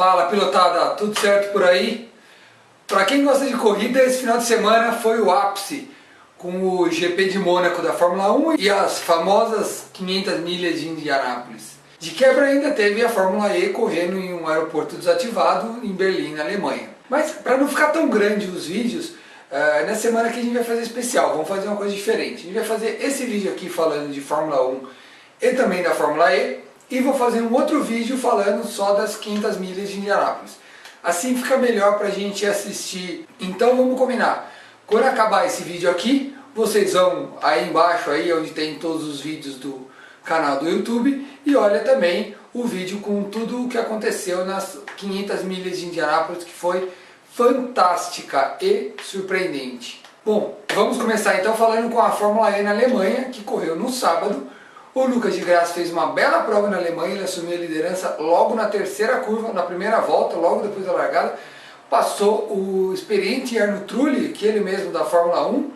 Fala pilotada, tudo certo por aí? Para quem gosta de corrida, esse final de semana foi o ápice com o GP de Mônaco da Fórmula 1 e as famosas 500 milhas de Indianápolis. De quebra ainda teve a Fórmula E correndo em um aeroporto desativado em Berlim, na Alemanha. Mas para não ficar tão grande os vídeos, na semana aqui a gente vai fazer especial, vamos fazer uma coisa diferente. A gente vai fazer esse vídeo aqui falando de Fórmula 1 e também da Fórmula E, e vou fazer um outro vídeo falando só das 500 milhas de Indianápolis. Assim fica melhor para a gente assistir. Então vamos combinar. Quando acabar esse vídeo aqui, vocês vão aí embaixo, aí onde tem todos os vídeos do canal do YouTube, e olha também o vídeo com tudo o que aconteceu nas 500 milhas de Indianápolis, que foi fantástica e surpreendente. Bom, vamos começar então falando com a Fórmula E na Alemanha, que correu no sábado. O Lucas de Grassi fez uma bela prova na Alemanha, ele assumiu a liderança logo na terceira curva, na primeira volta, logo depois da largada. Passou o experiente Jarno Trulli, que ele mesmo da Fórmula 1,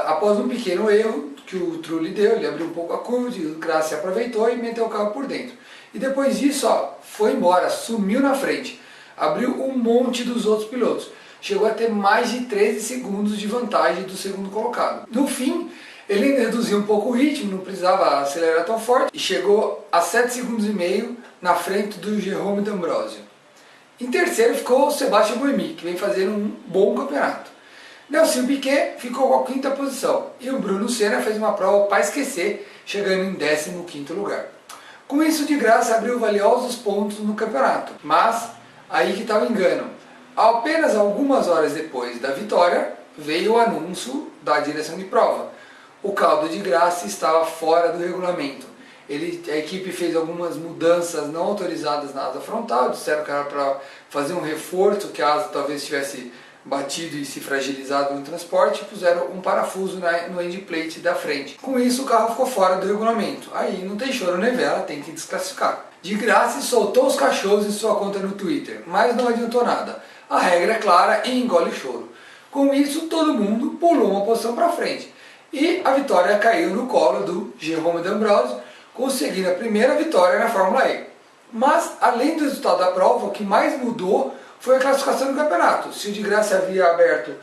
após um pequeno erro que o Trulli deu, ele abriu um pouco a curva, o Grassi aproveitou e meteu o carro por dentro. E depois disso, foi embora, sumiu na frente, abriu um monte dos outros pilotos. Chegou a ter mais de 13 segundos de vantagem do segundo colocado. No fim, ele ainda reduziu um pouco o ritmo, não precisava acelerar tão forte, e chegou a 7 segundos e meio na frente do Jérôme D'Ambrosio. Em terceiro ficou o Sébastien Buemi, que vem fazendo um bom campeonato. Nelson Piquet ficou com a quinta posição, e o Bruno Senna fez uma prova para esquecer, chegando em 15º lugar. Com isso, de Grassi abriu valiosos pontos no campeonato, mas aí que está o engano. Apenas algumas horas depois da vitória, veio o anúncio da direção de prova. O caldo de Grassi estava fora do regulamento. A equipe fez algumas mudanças não autorizadas na asa frontal, disseram que era para fazer um reforço, que a asa talvez tivesse batido e se fragilizado no transporte, e puseram um parafuso no endplate da frente. Com isso o carro ficou fora do regulamento. Aí não tem choro nem vela, tem que desclassificar. De Grassi soltou os cachorros em sua conta no Twitter, mas não adiantou nada. A regra é clara e engole o choro. Com isso todo mundo pulou uma posição para frente. E a vitória caiu no colo do Jérôme D'Ambrosio, conseguindo a primeira vitória na Fórmula E. Mas, além do resultado da prova, o que mais mudou foi a classificação do campeonato. Se o de Grassi havia aberto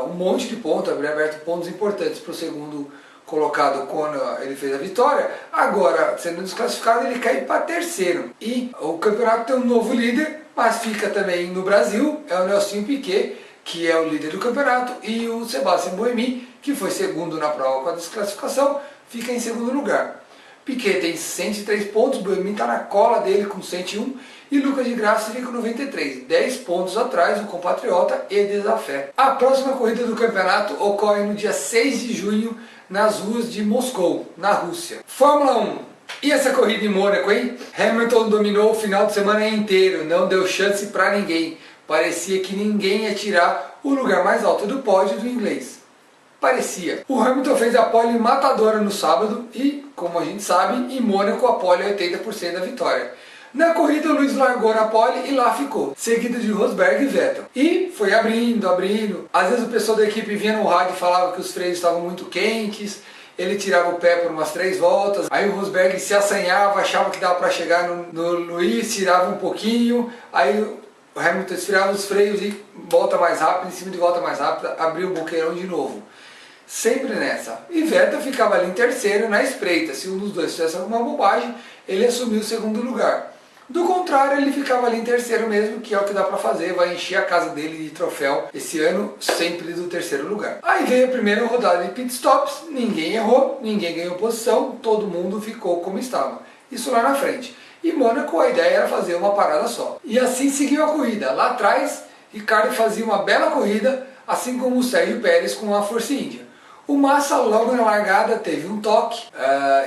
um monte de pontos, havia aberto pontos importantes para o segundo colocado quando ele fez a vitória, agora, sendo desclassificado, ele cai para terceiro. E o campeonato tem um novo líder, mas fica também no Brasil, é o Nelson Piquet, que é o líder do campeonato, e o Sébastien Buemi, que foi segundo na prova com a desclassificação, fica em segundo lugar. Piquet tem 103 pontos, Buemi está na cola dele com 101, e Lucas de Grassi fica com 93, 10 pontos atrás do compatriota e Desafé. A próxima corrida do campeonato ocorre no dia 6 de junho, nas ruas de Moscou, na Rússia. Fórmula 1. E essa corrida em Mônaco, hein? Hamilton dominou o final de semana inteiro, não deu chance para ninguém. Parecia que ninguém ia tirar o lugar mais alto do pódio do inglês. Parecia. O Hamilton fez a pole matadora no sábado e, como a gente sabe, em Mônaco a pole é 80% da vitória. Na corrida o Lewis largou na pole e lá ficou, seguido de Rosberg e Vettel. E foi abrindo. Às vezes o pessoal da equipe vinha no rádio e falava que os freios estavam muito quentes, ele tirava o pé por umas 3 voltas, aí o Rosberg se assanhava, achava que dava para chegar no Lewis, tirava um pouquinho, aí o Hamilton esfriava os freios e volta mais rápido, em cima de volta mais rápida, abriu o boqueirão de novo. Sempre nessa. E Vettel ficava ali em terceiro na espreita. Se um dos dois fizesse alguma bobagem, ele assumiu o segundo lugar. Do contrário, ele ficava ali em terceiro mesmo, que é o que dá pra fazer, vai encher a casa dele de troféu esse ano, sempre do terceiro lugar. Aí veio a primeira rodada de pitstops, ninguém errou, ninguém ganhou posição, todo mundo ficou como estava. Isso lá na frente. E Mônaco, a ideia era fazer uma parada só. E assim seguiu a corrida. Lá atrás, Ricardo fazia uma bela corrida, assim como o Sérgio Pérez com a Force India. O Massa logo na largada teve um toque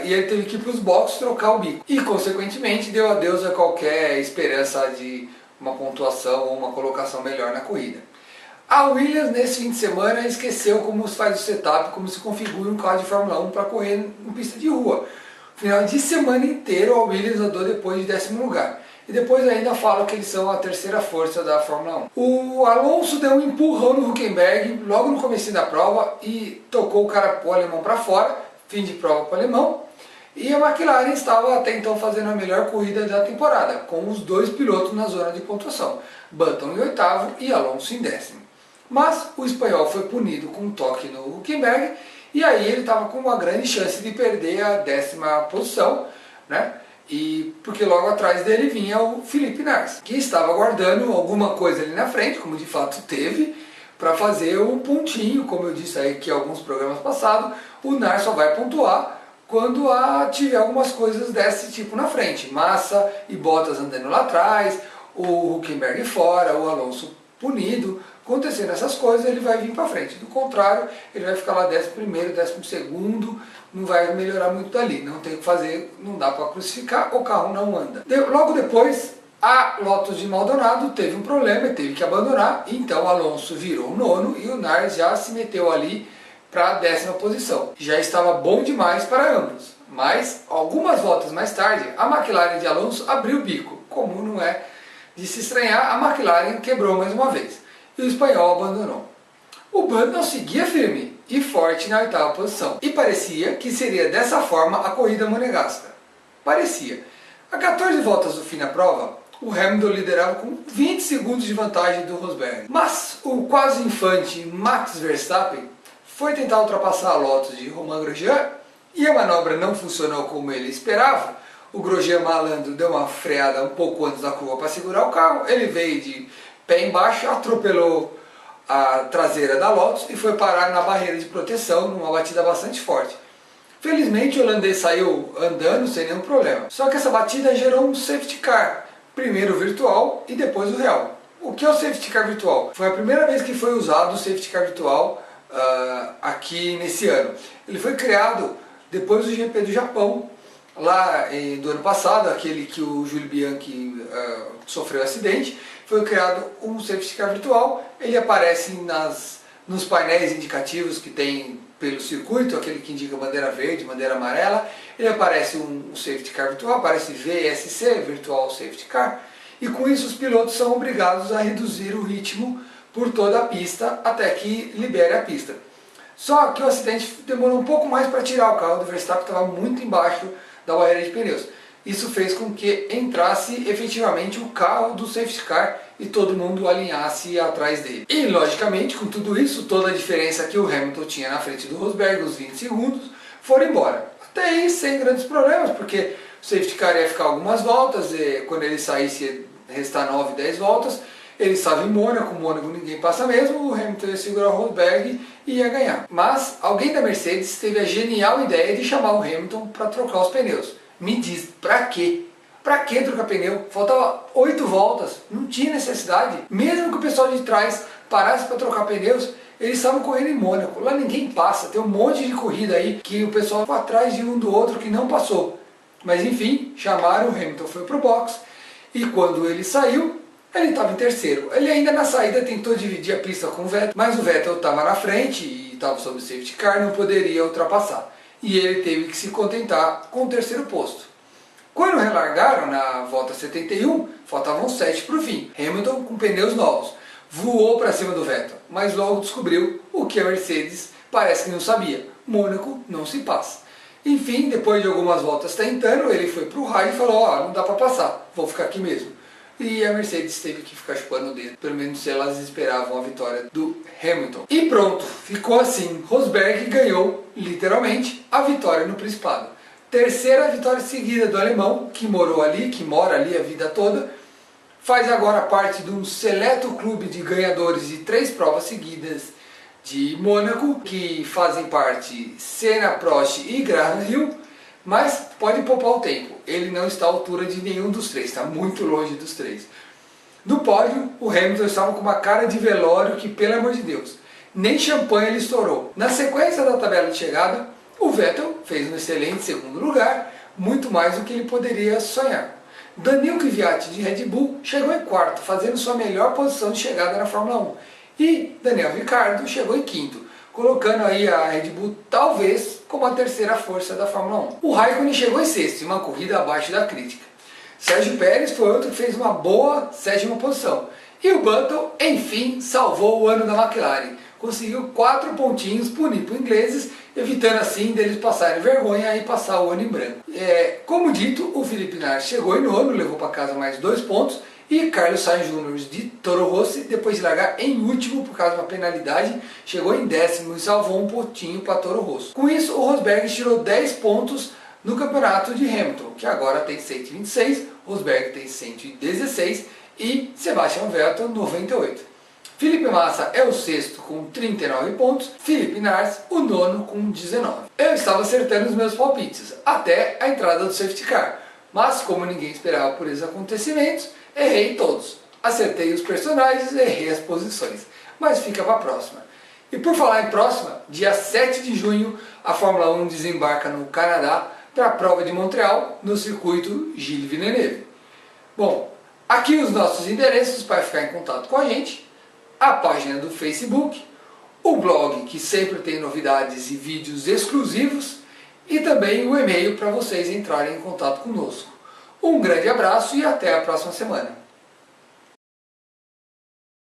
e ele teve que ir para os boxes trocar o bico. E consequentemente deu adeus a qualquer esperança de uma pontuação ou uma colocação melhor na corrida. A Williams nesse fim de semana esqueceu como se faz o setup, como se configura um carro de Fórmula 1 para correr em pista de rua. Final de semana inteiro a Williams andou depois de 10º lugar. E depois ainda falam que eles são a terceira força da Fórmula 1. O Alonso deu um empurrão no Hülkenberg logo no começo da prova e tocou o alemão para fora, fim de prova para o alemão. E a McLaren estava até então fazendo a melhor corrida da temporada, com os dois pilotos na zona de pontuação, Button em oitavo e Alonso em décimo. Mas o espanhol foi punido com um toque no Hülkenberg, e aí ele estava com uma grande chance de perder a 10ª posição, né? E porque logo atrás dele vinha o Felipe Nasr, que estava aguardando alguma coisa ali na frente, como de fato teve, para fazer um pontinho, como eu disse aí que alguns programas passados, o Nasr só vai pontuar quando tiver algumas coisas desse tipo na frente. Massa e Bottas andando lá atrás, o Hülkenberg fora, o Alonso punido. Acontecendo essas coisas, ele vai vir para frente. Do contrário, ele vai ficar lá 11º, 12º, não vai melhorar muito dali. Não tem o que fazer, não dá para crucificar, o carro não anda. Logo depois, a Lotus de Maldonado teve um problema, teve que abandonar, então o Alonso virou o nono e o Nasr já se meteu ali para a 10ª posição. Já estava bom demais para ambos, mas algumas voltas mais tarde, a McLaren de Alonso abriu o bico. Como não é de se estranhar, a McLaren quebrou mais uma vez e o espanhol abandonou. O Button seguia firme e forte na 8ª posição e parecia que seria dessa forma a corrida monegasca. Parecia. A 14 voltas do fim da prova, o Hamilton liderava com 20 segundos de vantagem do Rosberg. Mas o quase infante Max Verstappen foi tentar ultrapassar a Lotus de Romain Grosjean e a manobra não funcionou como ele esperava. O Grosjean malandro deu uma freada um pouco antes da curva para segurar o carro, ele veio de pé embaixo, atropelou a traseira da Lotus e foi parar na barreira de proteção numa batida bastante forte. Felizmente o holandês saiu andando sem nenhum problema. Só que essa batida gerou um safety car, primeiro o virtual e depois o real. O que é o safety car virtual? Foi a primeira vez que foi usado o safety car virtual aqui nesse ano. Ele foi criado depois do GP do Japão, lá do ano passado, aquele que o Júlio Bianchi sofreu acidente. Foi criado um safety car virtual, ele aparece nos painéis indicativos que tem pelo circuito, aquele que indica bandeira verde, bandeira amarela, ele aparece um safety car virtual, aparece VSC, Virtual Safety Car, e com isso os pilotos são obrigados a reduzir o ritmo por toda a pista até que libere a pista. Só que o acidente demorou um pouco mais para tirar o carro do Verstappen, que estava muito embaixo da barreira de pneus. Isso fez com que entrasse efetivamente o carro do safety car e todo mundo alinhasse atrás dele. E logicamente, com tudo isso, toda a diferença que o Hamilton tinha na frente do Rosberg, os 20 segundos, foram embora. Até aí sem grandes problemas, porque o safety car ia ficar algumas voltas, e quando ele saísse ia restar 9, 10 voltas, ele estava em Mônaco ninguém passa mesmo, o Hamilton ia segurar o Rosberg e ia ganhar. Mas alguém da Mercedes teve a genial ideia de chamar o Hamilton para trocar os pneus. Me diz, pra quê? Pra que trocar pneu? Faltava 8 voltas, não tinha necessidade. Mesmo que o pessoal de trás parasse para trocar pneus, eles estavam correndo em Mônaco. Lá ninguém passa, tem um monte de corrida aí que o pessoal foi atrás de um do outro que não passou. Mas enfim, chamaram, o Hamilton foi pro box e quando ele saiu, ele estava em terceiro. Ele ainda na saída tentou dividir a pista com o Vettel, mas o Vettel estava na frente e estava sob safety car, não poderia ultrapassar. E ele teve que se contentar com o terceiro posto. Quando relargaram na volta 71, faltavam 7 para o fim. Hamilton com pneus novos. Voou para cima do Vettel, mas logo descobriu o que a Mercedes parece que não sabia. Mônaco não se passa. Enfim, depois de algumas voltas tentando, ele foi para o rádio e falou, não dá para passar, vou ficar aqui mesmo. E a Mercedes teve que ficar chupando o dedo, pelo menos se elas esperavam a vitória do Hamilton. E pronto, ficou assim, Rosberg ganhou, literalmente, a vitória no Principado. Terceira vitória seguida do alemão, que mora ali a vida toda, faz agora parte de um seleto clube de ganhadores de 3 provas seguidas de Mônaco, que fazem parte Senna, Prost e Graham Hill, mas pode poupar o tempo, ele não está à altura de nenhum dos 3, está muito longe dos 3. No pódio, o Hamilton estava com uma cara de velório que, pelo amor de Deus, nem champanhe ele estourou. Na sequência da tabela de chegada, o Vettel fez um excelente segundo lugar, muito mais do que ele poderia sonhar. Daniil Kvyat de Red Bull chegou em quarto, fazendo sua melhor posição de chegada na Fórmula 1. E Daniel Ricciardo chegou em quinto, colocando aí a Red Bull talvez como a terceira força da Fórmula 1. O Raikkonen chegou em sexto, em uma corrida abaixo da crítica. Sérgio Pérez foi outro que fez uma boa 7ª posição. E o Button, enfim, salvou o ano da McLaren. Conseguiu 4 pontinhos por nipo ingleses evitando assim deles passarem vergonha e passar o ano em branco. Como dito, o Felipe Nasr chegou em nono, levou para casa mais 2 pontos, e Carlos Sainz Júnior de Toro Rosso, depois de largar em último por causa de uma penalidade, chegou em 10º e salvou um pontinho para Toro Rosso. Com isso, o Rosberg tirou 10 pontos no campeonato de Hamilton, que agora tem 126, Rosberg tem 116 e Sebastian Vettel 98. Felipe Massa é o sexto com 39 pontos, Felipe Nasr o nono com 19. Eu estava acertando os meus palpites, até a entrada do safety car, mas como ninguém esperava por esses acontecimentos, errei todos. Acertei os personagens, errei as posições, mas fica para a próxima. E por falar em próxima, dia 7 de junho a Fórmula 1 desembarca no Canadá para a prova de Montreal, no circuito Gilles Villeneuve. Bom, aqui os nossos endereços para ficar em contato com a gente, a página do Facebook, o blog que sempre tem novidades e vídeos exclusivos e também o e-mail para vocês entrarem em contato conosco. Um grande abraço e até a próxima semana.